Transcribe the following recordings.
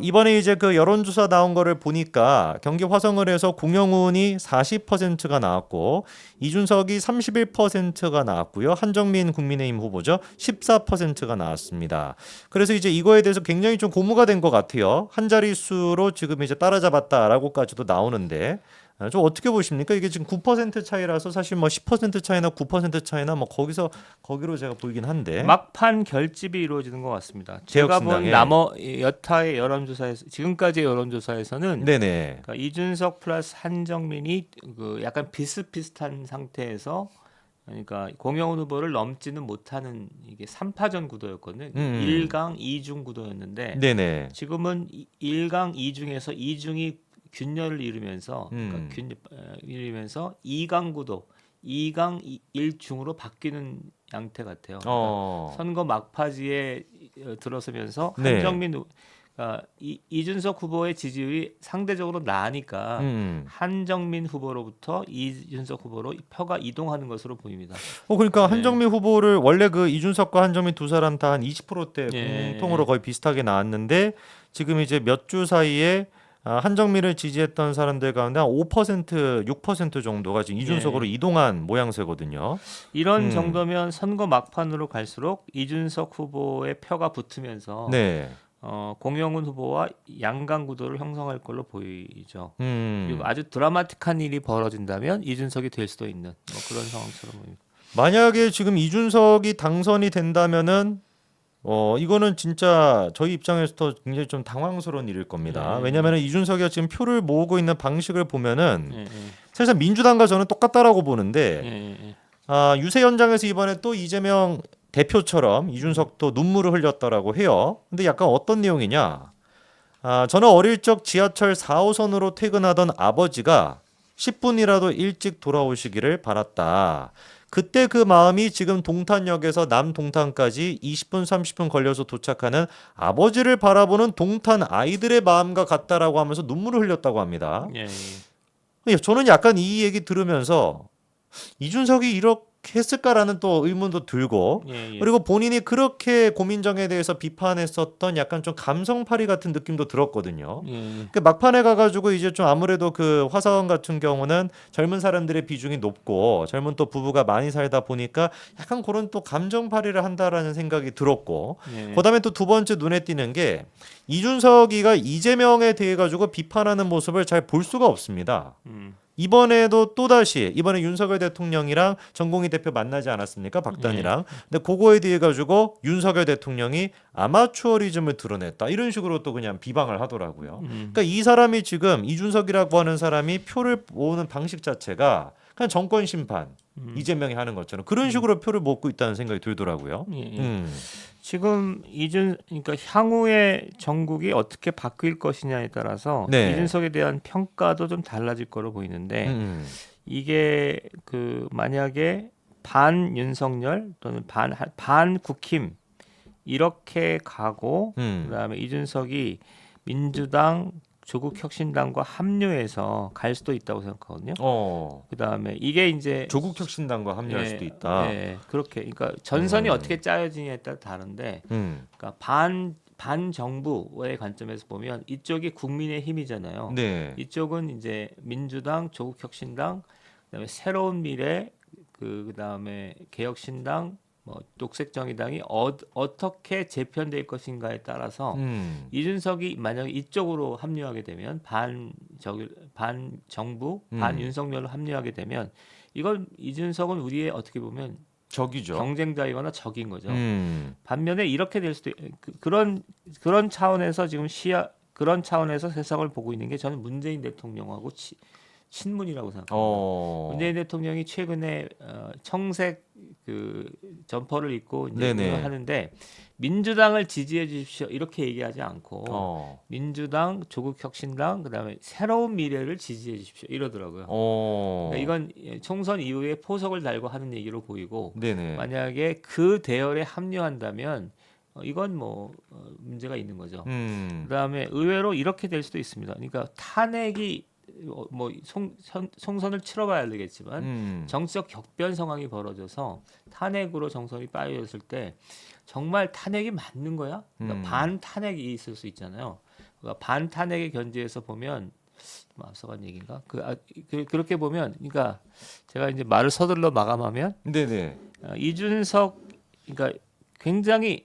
이번에 이제 그 여론조사 나온 거를 보니까 경기 화성을에서 공영훈이 40%가 나왔고 이준석이 31%가 나왔고요. 한정민 국민의힘 후보죠. 14%가 나왔습니다. 그래서 이제 이거에 대해서 굉장히 좀 고무가 된 것 같아요. 한 자릿수로 지금 이제 따라잡았다라고까지도 나오는데 좀 어떻게 보십니까? 이게 지금 9% 차이라서 사실 뭐 10% 차이나 9% 차이나 뭐 거기로 제가 보이긴 한데 막판 결집이 이루어지는 것 같습니다. 제가 본 개혁신당에 여타의 여론조사에서 지금까지의 여론조사에서는 네네. 그러니까 이준석 플러스 한정민이 그 약간 비슷비슷한 상태에서 그러니까 공영훈 후보를 넘지는 못하는 이게 3파전 구도였거든요. 음. 1강 2중 구도였는데 네네. 지금은 1강 2중에서 2중이 균열을 이루면서 그러니까 음. 이루면서 2강 구도, 2강 1중으로 바뀌는 양태 같아요. 그러니까 어. 선거 막바지에 들어서면서 네. 이준석 후보의 지지율이 상대적으로 나으니까 음. 한정민 후보로부터 이준석 후보로 표가 이동하는 것으로 보입니다. 그러니까 예, 한정민 후보를 원래 그 이준석과 한정민 두 사람 다 한 20%대 예, 공통으로 예. 거의 비슷하게 나왔는데 지금 이제 몇 주 사이에 한정민을 지지했던 사람들 가운데 한 5%, 6% 정도가 지금 이준석으로 예. 이동한 모양새거든요. 이런 음. 정도면 선거 막판으로 갈수록 이준석 후보의 표가 붙으면서 네. 공영훈 후보와 양강 구도를 형성할 걸로 보이죠. 그리고 음. 아주 드라마틱한 일이 벌어진다면 이준석이 될 수도 있는 뭐 그런 상황처럼 보입니다. 만약에 지금 이준석이 당선이 된다면은 이거는 진짜 저희 입장에서도 굉장히 좀 당황스러운 일일 겁니다. 예, 왜냐하면 이준석이가 지금 표를 모으고 있는 방식을 보면은 예, 예, 사실 민주당과 저는 똑같다라고 예, 보는데 예, 유세 현장에서 이번에 또 이재명 대표처럼 이준석도 눈물을 흘렸다라고 해요. 근데 약간 어떤 내용이냐? 저는 어릴 적 지하철 4호선으로 퇴근하던 아버지가 10분이라도 일찍 돌아오시기를 바랐다. 그때 그 마음이 지금 동탄역에서 남동탄까지 20분, 30분 걸려서 도착하는 아버지를 바라보는 동탄 아이들의 마음과 같다라고 하면서 눈물을 흘렸다고 합니다. 예, 예, 저는 약간 이 얘기 들으면서 이준석이 이렇게 했을까라는 또 의문도 들고 예, 예, 그리고 본인이 그렇게 고민정에 대해서 비판했었던 약간 좀 감성팔이 같은 느낌도 들었거든요. 예, 그 막판에 가가지고 이제 좀 아무래도 그 화사원 같은 경우는 젊은 사람들의 비중이 높고 젊은 또 부부가 많이 살다 보니까 약간 그런 또 감정팔이를 한다라는 생각이 들었고 예, 그다음에 또 두 번째 눈에 띄는 게 이준석이가 이재명에 대해 가지고 비판하는 모습을 잘 볼 수가 없습니다. 음, 이번에도 또다시 이번에 윤석열 대통령이랑 정공희 대표 만나지 않았습니까? 예, 박단이랑. 근데 그거에 대해 가지고 윤석열 대통령이 아마추어리즘을 드러냈다. 이런 식으로 또 그냥 비방을 하더라고요. 그러니까 이 사람이 지금 이준석이라고 하는 사람이 표를 모으는 방식 자체가 그냥 정권 심판 이재명이 하는 것처럼 그런 음, 식으로 표를 모으고 있다는 생각이 들더라고요. 예, 예. 음. 지금 그러니까 향후의 정국이 어떻게 바뀔 것이냐에 따라서 네. 이준석에 대한 평가도 좀 달라질 거로 보이는데 음. 이게 그 만약에 반 윤석열 또는 반 국힘 이렇게 가고 음. 그다음에 이준석이 민주당 조국혁신당과 합류해서 갈 수도 있다고 생각하거든요. 그다음에 이게 이제 조국혁신당과 합류할 수도 예, 있다. 예, 그렇게 그러니까 전선이 음. 어떻게 짜여지냐에 따라 다른데 음. 그러니까 반 정부의 관점에서 보면 이쪽이 국민의 힘이잖아요. 네. 이쪽은 이제 민주당, 조국혁신당, 그다음에 새로운 미래, 그다음에 개혁신당, 뭐 녹색정의당이 어떻게 재편될 것인가에 따라서 음. 이준석이 만약 이쪽으로 합류하게 되면 반 정부, 반 음. 윤석열로 합류하게 되면 이건 이준석은 우리의 어떻게 보면 적이죠. 경쟁자이거나 적인 거죠. 음. 반면에 이렇게 될 수도 그런 차원에서 지금 그런 차원에서 세상을 보고 있는 게 저는 문재인 대통령하고 친문이라고 생각합니다. 어. 문재인 대통령이 최근에 청색 그 점퍼를 입고 이제 네네. 하는데 민주당을 지지해 주십시오 이렇게 얘기하지 않고 어. 민주당, 조국혁신당 그다음에 새로운 미래를 지지해 주십시오 이러더라고요. 그러니까 어. 이건 총선 이후에 포석을 달고 하는 얘기로 보이고 네네. 만약에 그 대열에 합류한다면 이건 뭐 문제가 있는 거죠. 음. 그다음에 의외로 이렇게 될 수도 있습니다. 그러니까 탄핵이 뭐 총선을 치러봐야 되겠지만 음. 정치적 격변 상황이 벌어져서 탄핵으로 정선이 빠져졌을 때 정말 탄핵이 맞는 거야? 그러니까 음. 반 탄핵이 있을 수 있잖아요. 그러니까 반탄핵의 견지에서 보면 좀 앞서간 얘기인가? 그렇게 보면, 그러니까 제가 이제 말을 서둘러 마감하면 네네. 이준석, 그러니까 굉장히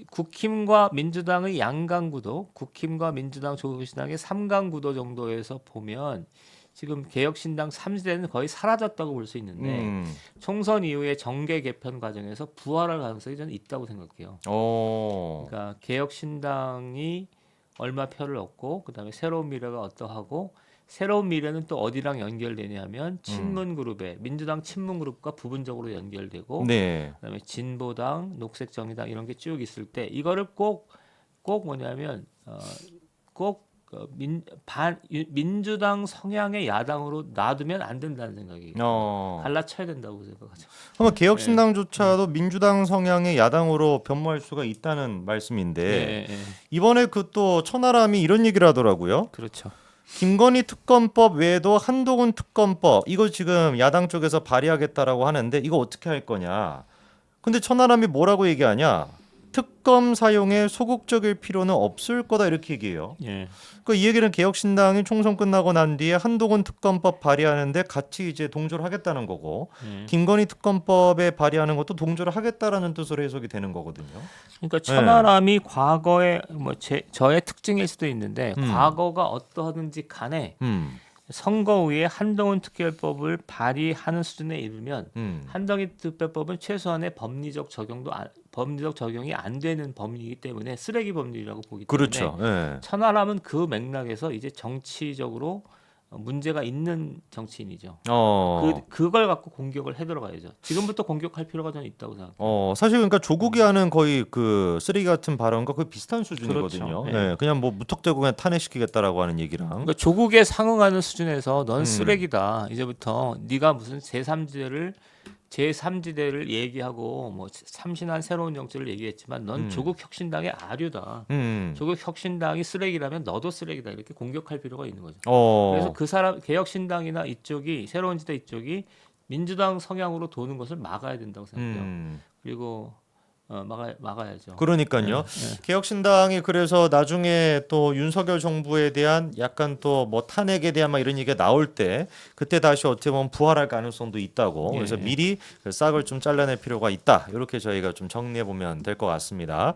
국힘과 민주당의 양강구도, 국힘과 민주당 조국신당의 삼강구도 정도에서 보면 지금 개혁신당 3지대는 거의 사라졌다고 볼 수 있는데 총선 이후에 정계 개편 과정에서 부활할 가능성이 저는 있다고 생각해요. 그러니까 개혁신당이 얼마 표를 얻고 그다음에 새로운 미래가 어떠하고 새로운 미래는 또 어디랑 연결되냐면 친문그룹에 민주당 친문그룹과 부분적으로 연결되고 네. 그다음에 진보당, 녹색정의당 이런 게 쭉 있을 때 이거를 꼭 뭐냐면 꼭 민주당 성향의 야당으로 놔두면 안 된다는 생각이 갈라쳐야 된다고 생각하죠. 그러면 개혁신당조차도 민주당 성향의 야당으로 변모할 수가 있다는 말씀인데 예. 이번에 그 또 천하람이 이런 얘기를 하더라고요. 그렇죠. 김건희 특검법 외에도 한동훈 특검법 이거 지금 야당 쪽에서 발의하겠다라고 하는데 이거 어떻게 할 거냐. 근데 천하람이 뭐라고 얘기하냐. 특검 사용에 소극적일 필요는 없을 거다 이렇게 얘기해요. 예. 그 이 얘기는 개혁신당이 총선 끝나고 난 뒤에 한동훈 특검법 발의하는데 같이 이제 동조를 하겠다는 거고 김건희 특검법에 발의하는 것도 동조를 하겠다라는 뜻으로 해석이 되는 거거든요. 그러니까 천하람이 과거에 뭐 저의 특징일 수도 있는데 과거가 어떠하든지 간에 선거 후에 한동훈 특별법을 발의하는 수준에 이르면 한동훈 특별법은 최소한의 법리적 적용이 안 되는 법리이기 때문에 쓰레기 법률이라고 보기 때문에 그렇죠. 예. 천하람은 그 맥락에서 이제 정치적으로 문제가 있는 정치인이죠. 그걸 갖고 공격을 해 들어가야죠. 지금부터 공격할 필요가 저는 있다고 생각해요. 사실 그러니까 조국이 하는 거의 그 쓰레기 같은 발언과 거의 비슷한 수준이거든요. 그렇죠. 예. 그냥 뭐 무턱대고 그냥 탄핵시키겠다라고 하는 얘기랑. 그러니까 조국에 상응하는 수준에서 넌 쓰레기다. 이제부터 네가 무슨 제3지대를 얘기하고 뭐 참신한 새로운 정치를 얘기했지만 넌 조국 혁신당의 아류다. 조국 혁신당이 쓰레기라면 너도 쓰레기다. 이렇게 공격할 필요가 있는 거죠. 그래서 그 사람 개혁신당이나 이쪽이 새로운 지대 이쪽이 민주당 성향으로 도는 것을 막아야 된다고 생각해요. 그리고 막아야죠. 그러니까요. 개혁신당이 그래서 나중에 또 윤석열 정부에 대한 약간 또 뭐 탄핵에 대한 막 이런 얘기가 나올 때 그때 다시 어떻게 보면 부활할 가능성도 있다고. 그래서 미리 그 싹을 좀 잘라낼 필요가 있다. 이렇게 저희가 좀 정리해 보면 될 것 같습니다.